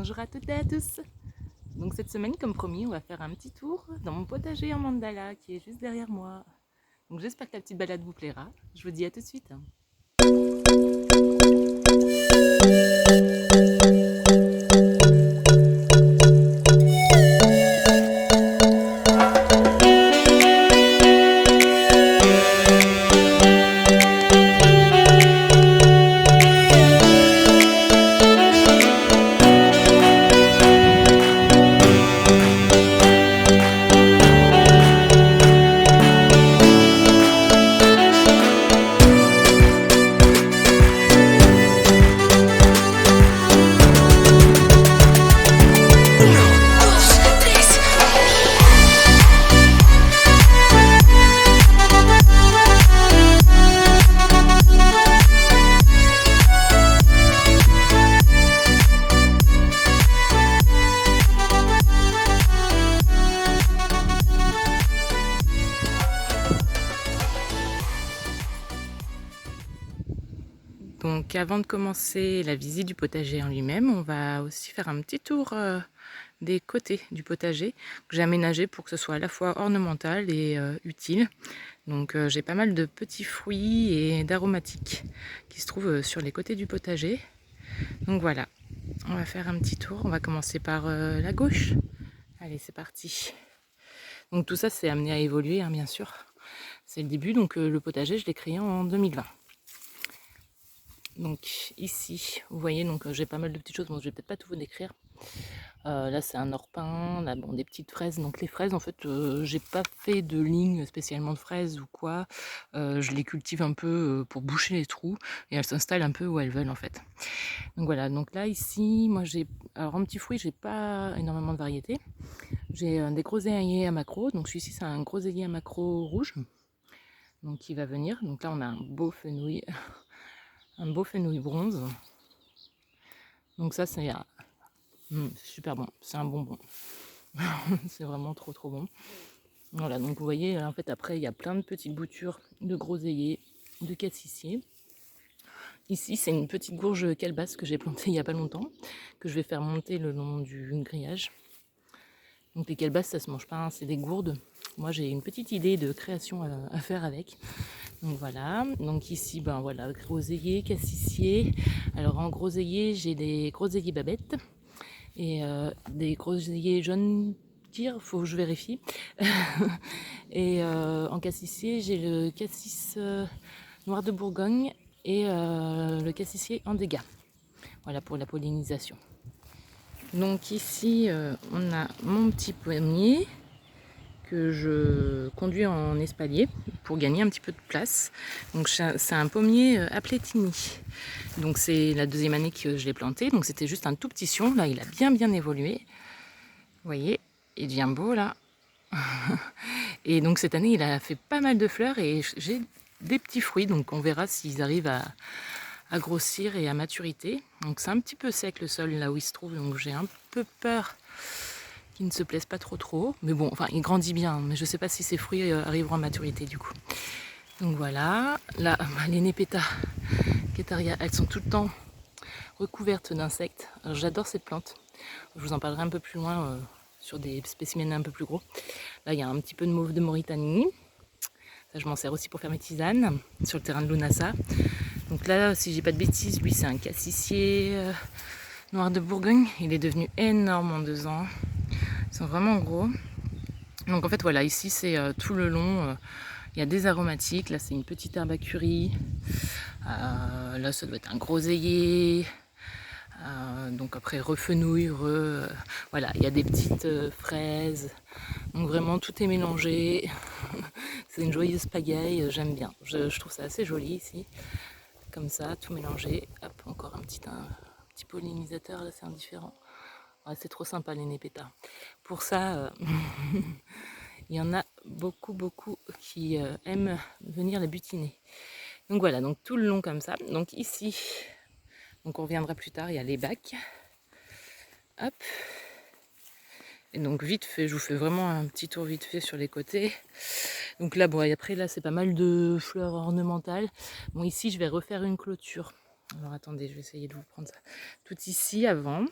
Bonjour à toutes et à tous. Donc cette semaine, comme promis, on va faire un petit tour dans mon potager en mandala qui est juste derrière moi. Donc j'espère que la petite balade vous plaira. Je vous dis à tout de suite. Donc avant de commencer la visite du potager en lui-même, on va aussi faire un petit tour des côtés du potager que j'ai aménagé pour que ce soit à la fois ornemental et utile. Donc j'ai pas mal de petits fruits et d'aromatiques qui se trouvent sur les côtés du potager. Donc voilà, on va faire un petit tour. On va commencer par la gauche. Allez, c'est parti. Donc tout ça c'est amené à évoluer, hein, bien sûr. C'est le début, donc le potager je l'ai créé en 2020. Donc ici, vous voyez, donc j'ai pas mal de petites choses, bon je vais peut-être pas tout vous décrire. Là c'est un orpin, là bon des petites fraises. Donc les fraises en fait j'ai pas fait de ligne spécialement de fraises ou quoi. Je les cultive un peu pour boucher les trous et elles s'installent un peu où elles veulent en fait. Donc voilà, donc là ici, moi j'ai, alors en petits fruits j'ai pas énormément de variétés. J'ai des groseilliers à macro, donc celui-ci c'est un groseillier à macro rouge. Donc qui va venir, donc là on a un beau fenouil. Un beau fenouil bronze. Donc ça c'est super bon, c'est un bonbon. C'est vraiment trop bon. Voilà, donc vous voyez, en fait après il y a plein de petites boutures de groseilliers, de cassissiers. Ici c'est une petite gourge calebasse que j'ai plantée il n'y a pas longtemps, que je vais faire monter le long du grillage. Donc les calebasses ça se mange pas, hein, c'est des gourdes. Moi j'ai une petite idée de création à faire avec. Donc voilà, donc ici ben voilà, groseillier, cassissier. Alors en groseillier j'ai des groseilliers babettes et des groseilliers jaunes tir, faut que je vérifie. Et en cassissier j'ai le cassis noir de Bourgogne et le cassissier en dégâts. Voilà pour la pollinisation. Donc ici on a mon petit pommier que je conduis en espalier pour gagner un petit peu de place. Donc c'est un pommier Apletini. Donc c'est la deuxième année que je l'ai planté. Donc c'était juste un tout petit sion. Là il a bien évolué. Vous voyez, il devient beau là. Et donc cette année il a fait pas mal de fleurs et j'ai des petits fruits. Donc on verra s'ils arrivent à grossir et à maturité. Donc c'est un petit peu sec le sol là où il se trouve. Donc j'ai un peu peur qui ne se plaisent pas trop, mais bon, enfin il grandit bien, mais je sais pas si ces fruits arriveront à maturité du coup. Donc voilà, là les Nepeta Quetaria, elles sont tout le temps recouvertes d'insectes. J'adore cette plante, je vous en parlerai un peu plus loin sur des spécimens un peu plus gros. Là il y a un petit peu de mauve de Mauritanie, ça je m'en sers aussi pour faire mes tisanes sur le terrain de Lunasa. Donc là, si j'ai pas de bêtises, lui c'est un cassissier noir de Bourgogne, il est devenu énorme en 2 ans. Ils sont vraiment gros. Donc en fait voilà, ici c'est tout le long, il y a des aromatiques. Là c'est une petite herbe à curry. Là ça doit être un groseillier. Donc après refenouil, voilà, il y a des petites fraises. Donc vraiment tout est mélangé. C'est une joyeuse pagaille, j'aime bien. Je trouve ça assez joli ici. Comme ça, tout mélangé. Hop, encore un petit pollinisateur, là c'est indifférent. Ouais, c'est trop sympa les Nepeta. Pour ça, il y en a beaucoup qui aiment venir les butiner. Donc voilà, donc tout le long comme ça. Donc ici, donc on reviendra plus tard, il y a les bacs. Hop. Et donc vite fait, je vous fais vraiment un petit tour vite fait sur les côtés. Donc là, bon, et après là, c'est pas mal de fleurs ornementales. Bon, ici, je vais refaire une clôture. Alors attendez, je vais essayer de vous prendre ça. Tout ici, avant,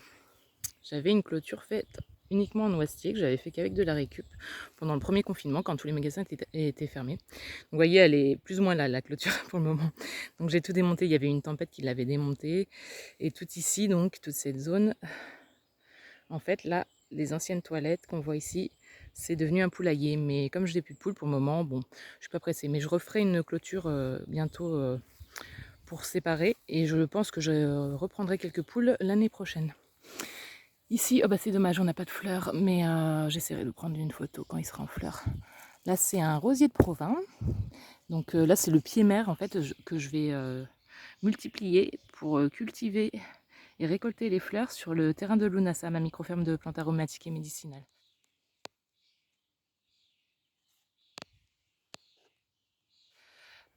j'avais une clôture faite uniquement en noisetier, que j'avais fait qu'avec de la récup pendant le premier confinement, quand tous les magasins étaient fermés. Donc, vous voyez, elle est plus ou moins là, la clôture, pour le moment. Donc j'ai tout démonté, il y avait une tempête qui l'avait démonté. Et tout ici, donc, toute cette zone, en fait, là, les anciennes toilettes qu'on voit ici, c'est devenu un poulailler. Mais comme je n'ai plus de poules pour le moment, bon, je suis pas pressée. Mais je referai une clôture bientôt pour séparer. Et je pense que je reprendrai quelques poules l'année prochaine. Ici, oh bah c'est dommage, on n'a pas de fleurs, mais j'essaierai de prendre une photo quand il sera en fleurs. Là, c'est un rosier de Provins. Donc là, c'est le pied mère en fait que je vais multiplier pour cultiver et récolter les fleurs sur le terrain de Lunasa, ma microferme de plantes aromatiques et médicinales.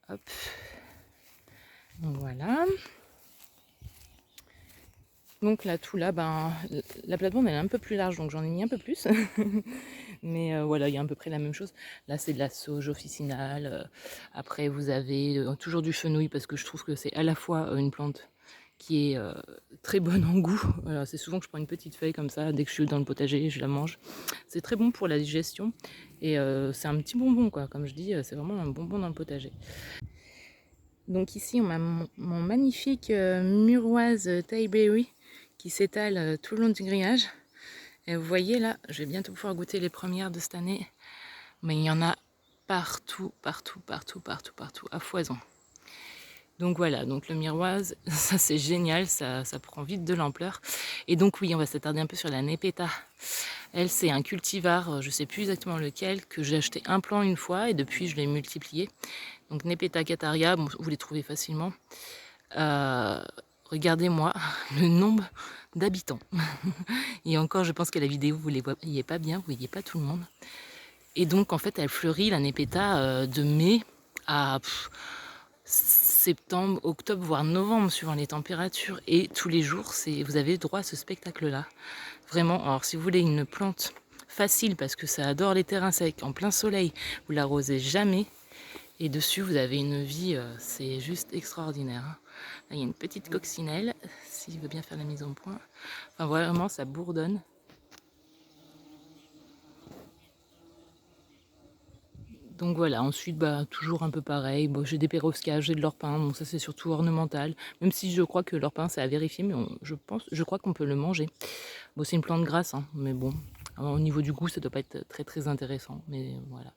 Hop. Donc voilà. Donc là, tout là, ben, la plate-bande elle est un peu plus large, donc j'en ai mis un peu plus. Mais voilà, il y a à peu près la même chose. Là, c'est de la sauge officinale. Après, vous avez toujours du fenouil, parce que je trouve que c'est à la fois une plante qui est très bonne en goût. Voilà, c'est souvent que je prends une petite feuille comme ça, dès que je suis dans le potager, je la mange. C'est très bon pour la digestion. Et c'est un petit bonbon, quoi. Comme je dis, c'est vraiment un bonbon dans le potager. Donc ici, on a mon magnifique muroise Thai-berry qui s'étale tout le long du grillage. Et vous voyez là, je vais bientôt pouvoir goûter les premières de cette année. Mais il y en a partout, partout, partout, partout, partout, à foison. Donc voilà, donc le miroise, ça c'est génial, ça prend vite de l'ampleur. Et donc oui, on va s'attarder un peu sur la Nepeta. Elle, c'est un cultivar, je ne sais plus exactement lequel, que j'ai acheté un plant une fois et depuis je l'ai multiplié. Donc Nepeta cataria, bon, vous les trouvez facilement. Regardez-moi le nombre d'habitants. Et encore, je pense que la vidéo, vous ne les voyez pas bien, vous ne voyez pas tout le monde. Et donc, en fait, elle fleurit, la Nepeta, de mai à septembre, octobre, voire novembre, suivant les températures. Et tous les jours, vous avez droit à ce spectacle-là. Vraiment, alors si vous voulez une plante facile, parce que ça adore les terrains secs, en plein soleil, vous l'arrosez jamais. Et dessus, vous avez une vie, c'est juste extraordinaire. Là, il y a une petite coccinelle, s'il veut bien faire la mise en point. Enfin, vraiment, ça bourdonne. Donc voilà, ensuite, bah, toujours un peu pareil. Bon, j'ai des perroscas, j'ai de l'orpin, donc ça c'est surtout ornemental. Même si je crois que l'orpin, c'est à vérifier, mais je crois qu'on peut le manger. Bon, c'est une plante grasse, hein, mais bon, au niveau du goût, ça doit pas être très très intéressant. Mais voilà.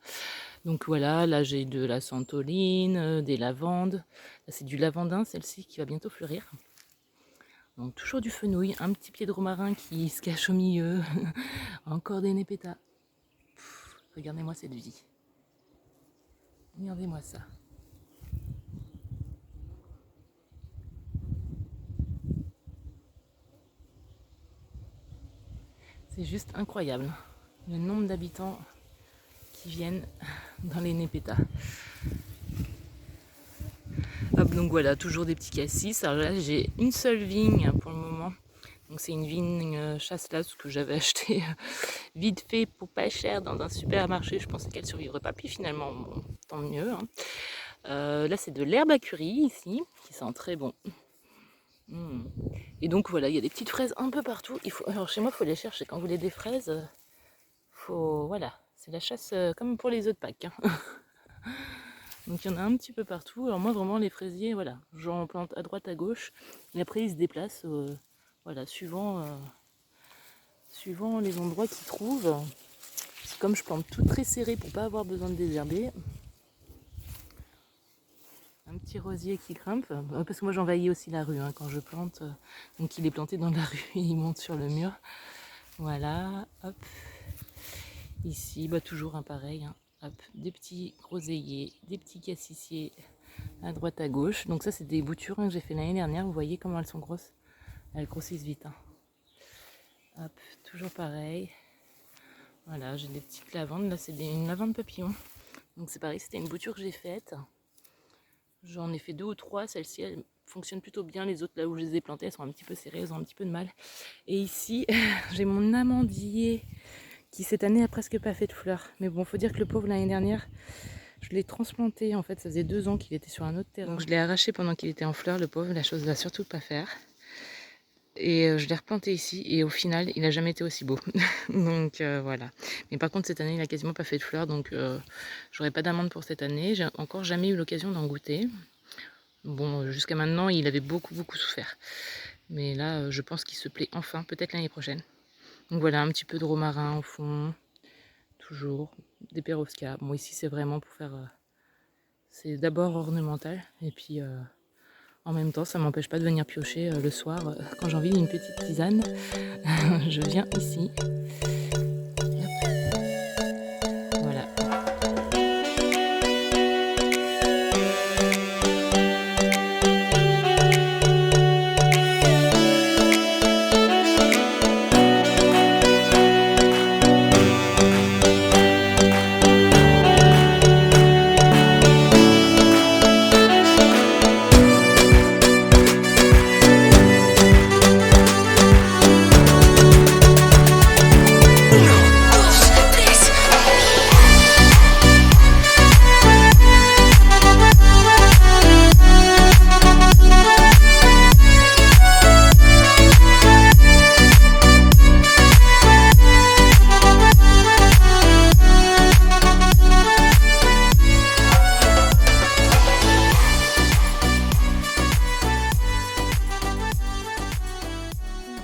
Donc voilà, là j'ai de la santoline, des lavandes. Là c'est du lavandin, celle-ci, qui va bientôt fleurir. Donc toujours du fenouil, un petit pied de romarin qui se cache au milieu. Encore des népetas. Regardez-moi cette vie. Regardez-moi ça. C'est juste incroyable. Le nombre d'habitants qui viennent dans les népetas. Hop, donc voilà, toujours des petits cassis. Alors là, j'ai une seule vigne pour le moment. Donc c'est une vigne chasselas que j'avais acheté vite fait pour pas cher dans un supermarché. Je pensais qu'elle survivrait pas, puis finalement, bon, tant mieux. Hein. Là, c'est de l'herbe à curry ici, qui sent très bon. Et donc voilà, il y a des petites fraises un peu partout. Alors chez moi, il faut les chercher. Quand vous voulez des fraises, voilà, c'est la chasse comme pour les œufs de Pâques. Hein. Donc il y en a un petit peu partout. Alors moi, vraiment, les fraisiers, voilà, j'en plante à droite, à gauche. Et après, ils se déplacent, voilà, suivant les endroits qu'ils trouvent. Comme je plante tout très serré pour pas avoir besoin de désherber. Un petit rosier qui grimpe, parce que moi j'envahis aussi la rue hein, quand je plante. Donc il est planté dans la rue et il monte sur le mur. Voilà, hop. Ici, bah, toujours un pareil. Hein. Hop, des petits groseilliers, des petits cassissiers à droite à gauche. Donc ça c'est des boutures hein, que j'ai fait l'année dernière. Vous voyez comment elles sont grosses. Elles grossissent vite. Hein. Hop, toujours pareil. Voilà, j'ai des petites lavandes. Là c'est une lavande papillon. Donc c'est pareil, c'était une bouture que j'ai faite. J'en ai fait 2 ou 3, celle-ci elle fonctionne plutôt bien, les autres là où je les ai plantées elles sont un petit peu serrées, elles ont un petit peu de mal. Et ici j'ai mon amandier qui cette année a presque pas fait de fleurs. Mais bon, faut dire que le pauvre l'année dernière, je l'ai transplanté en fait, ça faisait 2 ans qu'il était sur un autre terrain. Donc je l'ai arraché pendant qu'il était en fleurs, le pauvre, la chose va surtout pas faire. Et je l'ai replanté ici et au final, il n'a jamais été aussi beau. Donc voilà. Mais par contre, cette année, il a quasiment pas fait de fleurs, donc j'aurai pas d'amande pour cette année. J'ai encore jamais eu l'occasion d'en goûter. Bon, jusqu'à maintenant, il avait beaucoup souffert. Mais là, je pense qu'il se plaît enfin, peut-être l'année prochaine. Donc voilà, un petit peu de romarin au fond, toujours, des perrosca. Bon, ici, c'est vraiment pour faire... c'est d'abord ornemental, et puis en même temps, ça m'empêche pas de venir piocher le soir quand j'ai envie d'une petite tisane. Je viens ici. Voilà.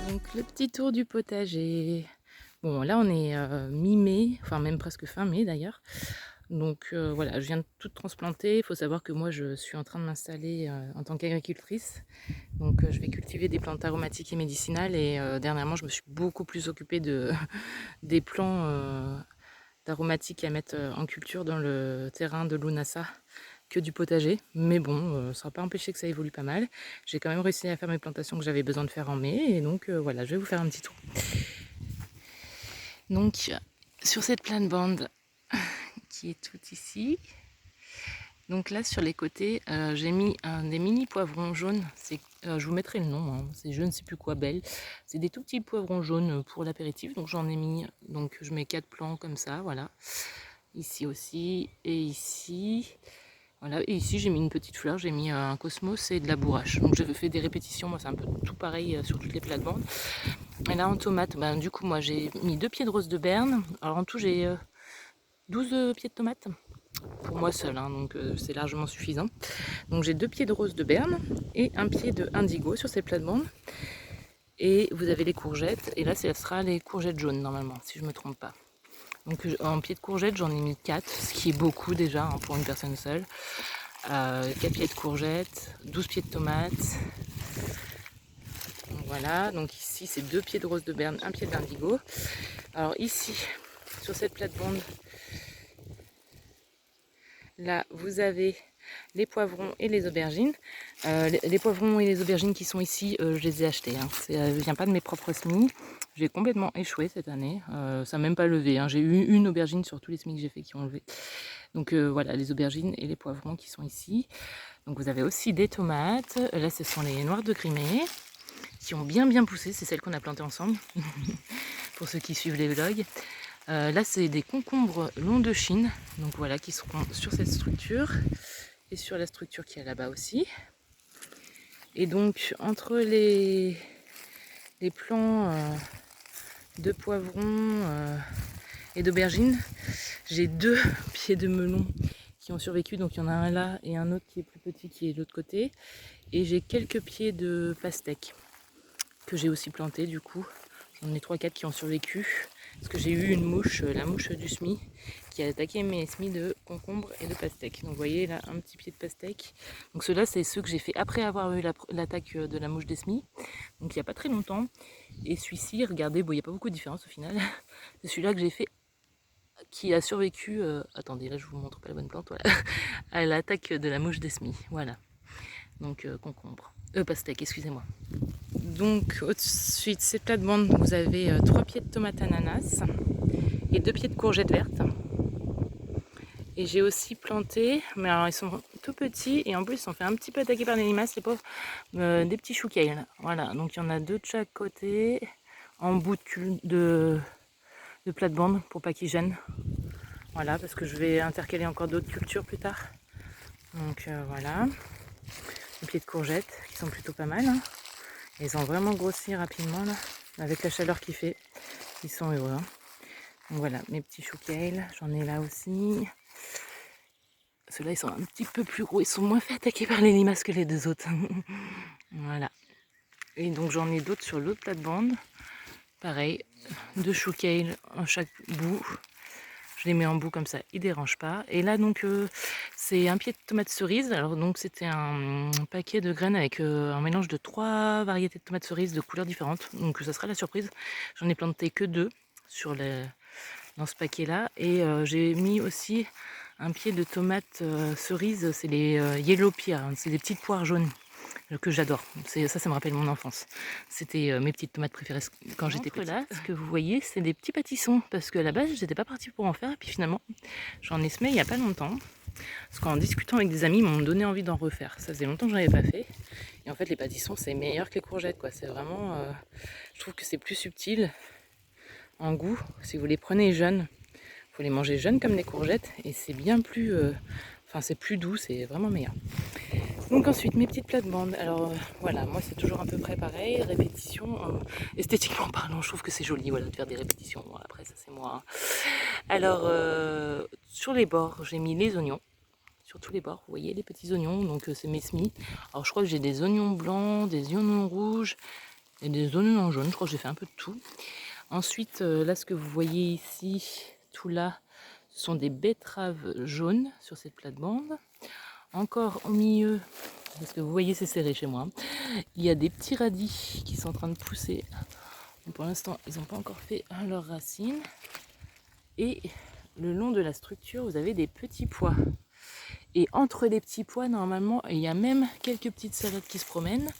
Donc le petit tour du potager. Bon, là on est mi-mai, enfin même presque fin mai d'ailleurs. Donc voilà, je viens de tout transplanter. Il faut savoir que moi je suis en train de m'installer en tant qu'agricultrice. Donc je vais cultiver des plantes aromatiques et médicinales. Et dernièrement, je me suis beaucoup plus occupée des plants d'aromatiques à mettre en culture dans le terrain de Lunasa que du potager. Mais bon, ça n'a pas empêché que ça évolue pas mal. J'ai quand même réussi à faire mes plantations que j'avais besoin de faire en mai. Et donc voilà, je vais vous faire un petit tour. Donc sur cette plate-bande qui est toute ici, donc là sur les côtés, j'ai mis des mini poivrons jaunes. Je vous mettrai le nom, hein. C'est je ne sais plus quoi, belle. C'est des tout petits poivrons jaunes pour l'apéritif. Donc j'en ai mis, donc je mets 4 plants comme ça, voilà. Ici aussi et ici. Voilà, et ici j'ai mis une petite fleur, j'ai mis un cosmos et de la bourrache. Donc j'ai fait des répétitions, moi c'est un peu tout pareil sur toutes les plates-bandes. Et là en tomate, ben, du coup moi j'ai mis 2 pieds de rose de Berne. Alors en tout j'ai 12 pieds de tomates pour moi seule, hein, donc c'est largement suffisant. Donc j'ai 2 pieds de rose de Berne et un pied de indigo sur ces plates-bandes. Et vous avez les courgettes, et là ce sera les courgettes jaunes normalement, si je ne me trompe pas. Donc en pieds de courgettes j'en ai mis 4, ce qui est beaucoup déjà hein, pour une personne seule. 4 pieds de courgettes, 12 pieds de tomates. Donc voilà, donc ici c'est 2 pieds de rose de Berne, un pied d'indigo. Alors ici, sur cette plate-bande, là vous avez les poivrons et les aubergines. Les poivrons et les aubergines qui sont ici, je les ai achetés. Hein. Ça ne vient pas de mes propres semis. J'ai complètement échoué cette année. Ça n'a même pas levé. Hein. J'ai eu une aubergine sur tous les semis que j'ai fait qui ont levé. Donc voilà, les aubergines et les poivrons qui sont ici. Donc vous avez aussi des tomates. Là, ce sont les noires de Crimée qui ont bien poussé. C'est celles qu'on a plantées ensemble, pour ceux qui suivent les vlogs. Là, c'est des concombres longs de Chine. Donc voilà, qui seront sur cette structure. Et sur la structure qui est là-bas aussi. Et donc entre les plants de poivrons et d'aubergines, j'ai 2 pieds de melon qui ont survécu. Donc il y en a un là et un autre qui est plus petit qui est de l'autre côté. Et j'ai quelques pieds de pastèque que j'ai aussi planté du coup. J'en ai 3-4 qui ont survécu. Parce que j'ai eu une mouche, la mouche du semis, qui a attaqué mes semis de concombre et de pastèque. Donc vous voyez là un petit pied de pastèque. Donc ceux-là c'est ceux que j'ai fait après avoir eu l'attaque de la mouche des semis. Donc il n'y a pas très longtemps. Et celui-ci, regardez, bon il n'y a pas beaucoup de différence au final. C'est celui-là que j'ai fait qui a survécu, attendez là je vous montre pas la bonne plante, voilà, à l'attaque de la mouche des semis. Voilà. Donc concombre. Pastèque, excusez-moi. Donc au-dessus de cette plate-bande, vous avez 3 pieds de tomates ananas et 2 pieds de courgettes vertes. Et j'ai aussi planté, mais alors ils sont tout petits et en plus ils sont fait un petit peu attaquer par les limaces, les pauvres, des petits choux kale. Voilà, donc il y en a 2 de chaque côté, en bout de plate-bande pour pas qu'ils gênent. Voilà, parce que je vais intercaler encore d'autres cultures plus tard. Donc voilà, des pieds de courgettes qui sont plutôt pas mal. Hein. Ils ont vraiment grossi rapidement là, avec la chaleur qu'il fait. Ils sont heureux. Hein. Donc voilà, mes petits choux kale, j'en ai là aussi. Ceux-là, ils sont un petit peu plus gros, ils sont moins fait attaquer par les limaces que les deux autres. Voilà. Et donc j'en ai d'autres sur l'autre plate-bande. Pareil, 2 choux kale en chaque bout. Je les mets en bout comme ça, ils ne dérangent pas. Et là donc c'est un pied de tomates cerises. Alors donc c'était un paquet de graines avec un mélange de 3 variétés de tomates cerises de couleurs différentes. Donc ça sera la surprise. J'en ai planté que 2 dans ce paquet là. Et j'ai mis aussi un pied de tomates cerises, c'est les yellow pear, hein, c'est des petites poires jaunes que j'adore. Ça me rappelle mon enfance. C'était mes petites tomates préférées quand j'étais petite. Là, ce que vous voyez, c'est des petits pâtissons, parce que à la base, j'étais pas partie pour en faire, et puis finalement, j'en ai semé il y a pas longtemps, parce qu'en discutant avec des amis, ils m'ont donné envie d'en refaire. Ça faisait longtemps que j'en avais pas fait, et en fait, les pâtissons, c'est meilleur que les courgettes, quoi. C'est vraiment, je trouve que c'est plus subtil en goût. Si vous les prenez jeunes, faut les manger jeunes comme les courgettes, et c'est bien plus, enfin, c'est plus doux, c'est vraiment meilleur. Donc ensuite mes petites plates-bandes, alors voilà, moi c'est toujours à peu près pareil, répétition, esthétiquement parlant je trouve que c'est joli voilà, de faire des répétitions, bon, après ça c'est moi. Hein. Alors sur les bords j'ai mis les oignons, sur tous les bords, vous voyez les petits oignons, donc c'est mes semis. Alors je crois que j'ai des oignons blancs, des oignons rouges et des oignons jaunes, je crois que j'ai fait un peu de tout. Ensuite là ce que vous voyez ici, tout là, ce sont des betteraves jaunes sur cette plate-bande. Encore au milieu, parce que vous voyez c'est serré chez moi, il y a des petits radis qui sont en train de pousser. Pour l'instant ils n'ont pas encore fait leurs racines. Et le long de la structure vous avez des petits pois. Et entre les petits pois normalement il y a même quelques petites salades qui se promènent.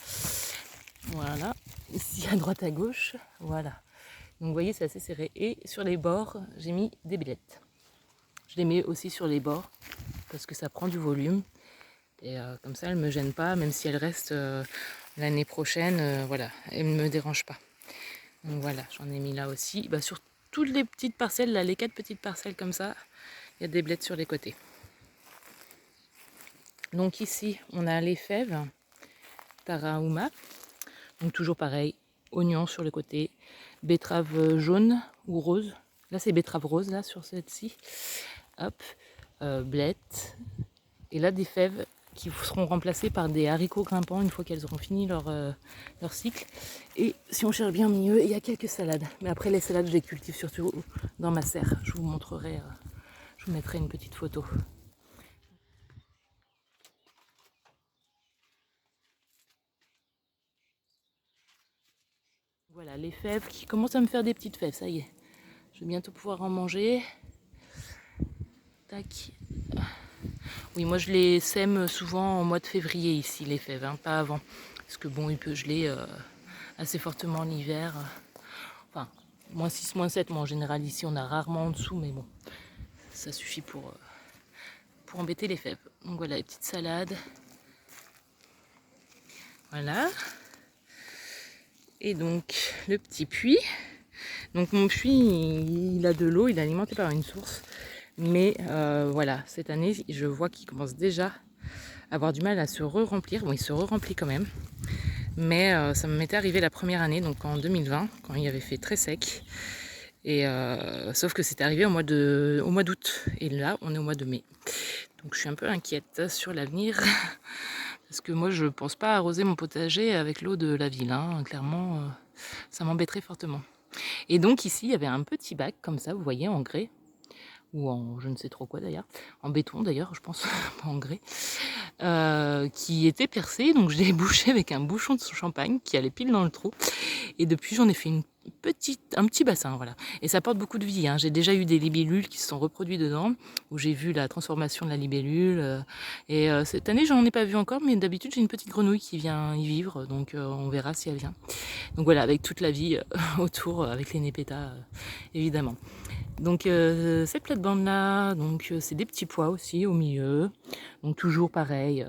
Voilà, ici à droite à gauche, voilà. Donc vous voyez c'est assez serré. Et sur les bords j'ai mis des belettes. Je les mets aussi sur les bords parce que ça prend du volume. Et comme ça, elle ne me gêne pas, même si elle reste l'année prochaine, voilà, elle ne me dérange pas. Donc voilà, j'en ai mis là aussi. Bah, sur toutes les petites parcelles, là, les 4 petites parcelles comme ça, il y a des blettes sur les côtés. Donc ici, on a les fèves, Tarahuma. Donc toujours pareil, oignons sur les côtés, betterave jaune ou rose. Là, c'est betterave rose, là, sur celle-ci. Hop, blettes. Et là, des fèves qui seront remplacées par des haricots grimpants une fois qu'elles auront fini leur cycle. Et si on cherche bien au milieu, il y a quelques salades. Mais après les salades, je les cultive surtout dans ma serre. Je vous montrerai, je vous mettrai une petite photo. Voilà, les fèves qui commencent à me faire des petites fèves, ça y est. Je vais bientôt pouvoir en manger. Tac. Oui, moi je les sème souvent en mois de février ici, les fèves, hein, pas avant. Parce que bon, il peut geler assez fortement l'hiver. Enfin, -6, -7, moi en général ici on a rarement en dessous, mais bon, ça suffit pour embêter les fèves. Donc voilà, les petites salades. Voilà. Et donc le petit puits. Donc mon puits, il a de l'eau, il est alimenté par une source. Mais voilà, cette année, je vois qu'il commence déjà à avoir du mal à se re-remplir. Bon, il se re-remplit quand même. Mais ça m'était arrivé la première année, donc en 2020, quand il avait fait très sec. Et sauf que c'était arrivé au mois d'août. Et là, on est au mois de mai. Donc je suis un peu inquiète sur l'avenir. Parce que moi, je pense pas arroser mon potager avec l'eau de la ville. Hein. Clairement, ça m'embêterait fortement. Et donc ici, il y avait un petit bac comme ça, vous voyez, en grès. Ou en je ne sais trop quoi d'ailleurs. En béton d'ailleurs, je pense, pas en grès. Qui était percé. Donc je l'ai bouché avec un bouchon de champagne qui allait pile dans le trou. Et depuis, j'en ai fait un petit bassin, voilà. Et ça porte beaucoup de vie. Hein. J'ai déjà eu des libellules qui se sont reproduites dedans, où j'ai vu la transformation de la libellule. Et cette année, j'en ai pas vu encore, mais d'habitude, j'ai une petite grenouille qui vient y vivre, donc on verra si elle vient. Donc voilà, avec toute la vie autour, avec les népétas, évidemment. Donc cette plate-bande là, donc c'est des petits pois aussi au milieu. Donc toujours pareil,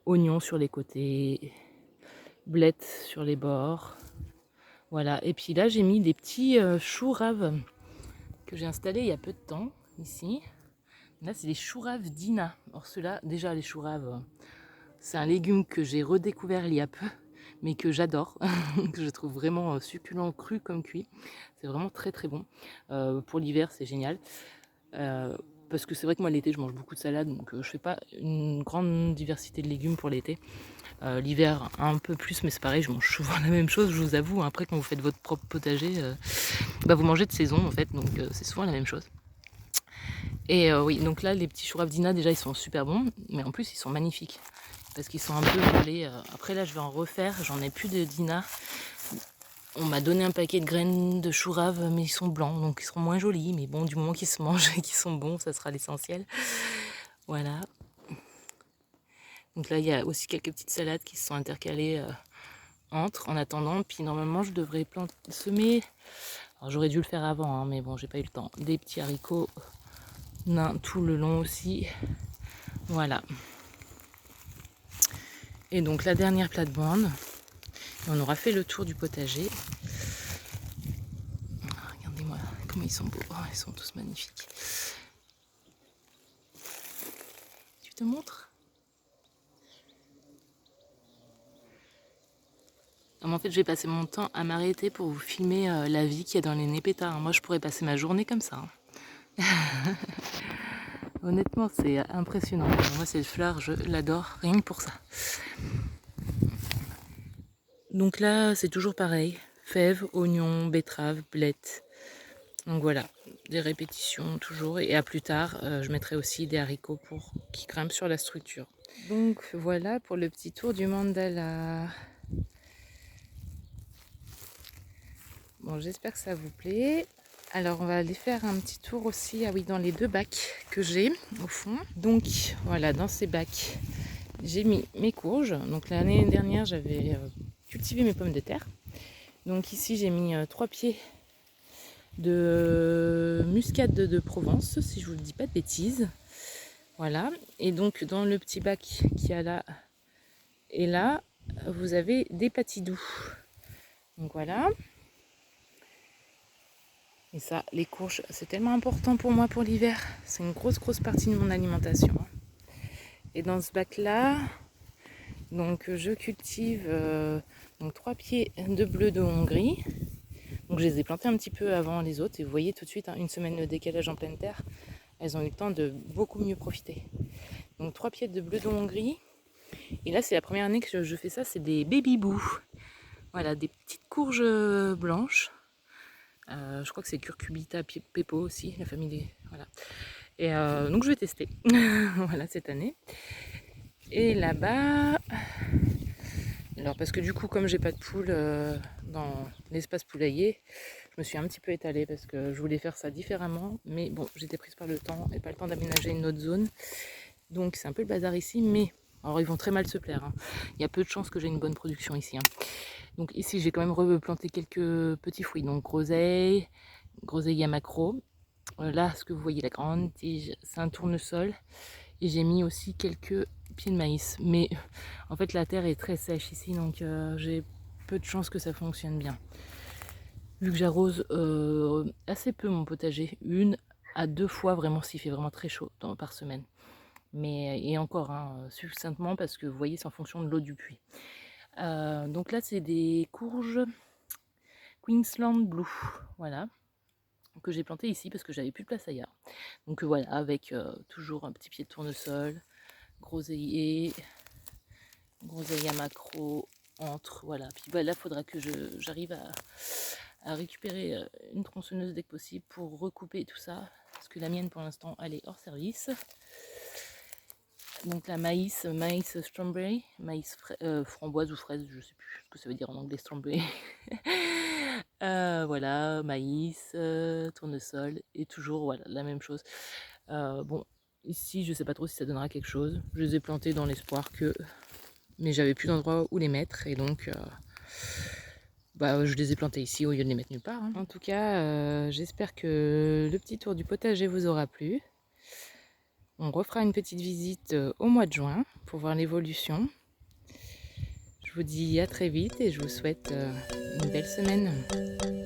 oignons sur les côtés, blettes sur les bords. Voilà, et puis là j'ai mis des petits choux raves que j'ai installés il y a peu de temps, ici. Là c'est des choux raves d'Ina. Alors ceux-là, déjà les choux raves, c'est un légume que j'ai redécouvert il y a peu, mais que j'adore, que je trouve vraiment succulent cru comme cuit. C'est vraiment très très bon. Pour l'hiver, c'est génial. Parce que c'est vrai que moi l'été je mange beaucoup de salade, donc je fais pas une grande diversité de légumes pour l'été. L'hiver un peu plus, mais c'est pareil, je mange souvent la même chose, je vous avoue. Après, quand vous faites votre propre potager, vous mangez de saison en fait, donc c'est souvent la même chose. Et oui, donc là les petits choux Dina, déjà ils sont super bons, mais en plus ils sont magnifiques parce qu'ils sont un peu volés. Après là je vais en refaire, j'en ai plus de Dina. On m'a donné un paquet de graines de chou rave, mais ils sont blancs, donc ils seront moins jolis. Mais bon, du moment qu'ils se mangent et qu'ils sont bons, ça sera l'essentiel. Voilà. Donc là, il y a aussi quelques petites salades qui se sont intercalées entre en attendant. Puis normalement, je devrais semer. Alors j'aurais dû le faire avant, hein, mais bon, j'ai pas eu le temps. Des petits haricots nains tout le long aussi. Voilà. Et donc la dernière plate-bande. On aura fait le tour du potager. Regardez-moi comment ils sont beaux. Oh, ils sont tous magnifiques. Tu te montres? Non, mais en fait, je vais passer mon temps à m'arrêter pour vous filmer la vie qu'il y a dans les népétas. Moi, je pourrais passer ma journée comme ça. Honnêtement, c'est impressionnant. Moi, cette fleur, je l'adore, rien que pour ça. Donc là, c'est toujours pareil. Fèves, oignons, betteraves, blettes. Donc voilà, des répétitions toujours. Et à plus tard, je mettrai aussi des haricots pour qui grimpent sur la structure. Donc voilà pour le petit tour du mandala. Bon, j'espère que ça vous plaît. Alors, on va aller faire un petit tour aussi, ah oui, dans les 2 bacs que j'ai au fond. Donc, voilà, dans ces bacs, j'ai mis mes courges. Donc, l'année dernière, j'avais cultivé mes pommes de terre. Donc, ici, j'ai mis 3 pieds de muscade de Provence, si je vous le dis pas de bêtises. Voilà. Et donc, dans le petit bac qu'il y a là et là, vous avez des patidous. Donc, voilà. Et ça, les courges, c'est tellement important pour moi pour l'hiver. C'est une grosse partie de mon alimentation. Et dans ce bac-là, donc je cultive donc 3 pieds de bleu de Hongrie. Donc je les ai plantés un petit peu avant les autres. Et vous voyez tout de suite, hein, une semaine de décalage en pleine terre, elles ont eu le temps de beaucoup mieux profiter. Donc 3 pieds de bleu de Hongrie. Et là, c'est la première année que je fais ça, c'est des baby-boo. Voilà, des petites courges blanches. Je crois que c'est Curcubita pepo aussi, la famille des... Voilà. Et donc je vais tester voilà, cette année. Et là-bas, alors parce que du coup, comme j'ai pas de poule dans l'espace poulailler, je me suis un petit peu étalée parce que je voulais faire ça différemment. Mais bon, j'étais prise par le temps et pas le temps d'aménager une autre zone. Donc c'est un peu le bazar ici, mais alors ils vont très mal se plaire. Hein. Il y a peu de chances que j'ai une bonne production ici. Hein. Donc ici, j'ai quand même replanté quelques petits fruits. Donc groseille Yamacro. Là, ce que vous voyez, la grande tige, c'est un tournesol. Et j'ai mis aussi quelques pieds de maïs. Mais en fait, la terre est très sèche ici, donc j'ai peu de chances que ça fonctionne bien. Vu que j'arrose assez peu mon potager, 1 à 2 fois vraiment s'il fait vraiment très chaud par semaine. Mais et encore, hein, succinctement, parce que vous voyez, c'est en fonction de l'eau du puits. Donc là, c'est des courges Queensland Blue, voilà, que j'ai planté ici parce que j'avais plus de place ailleurs. Donc voilà, avec toujours un petit pied de tournesol, groseillier à macro entre, voilà. Puis là, il faudra que j'arrive à récupérer une tronçonneuse dès que possible pour recouper tout ça, parce que la mienne pour l'instant elle est hors service. Donc la maïs strawberry, framboise ou fraise, je sais plus ce que ça veut dire en anglais strawberry. Voilà, maïs, tournesol et toujours voilà la même chose. Bon, ici je sais pas trop si ça donnera quelque chose. Je les ai plantés dans l'espoir que, mais j'avais plus d'endroit où les mettre et donc je les ai plantés ici au lieu de les mettre nulle part. Hein. En tout cas, j'espère que le petit tour du potager vous aura plu. On refera une petite visite au mois de juin pour voir l'évolution. Je vous dis à très vite et je vous souhaite une belle semaine.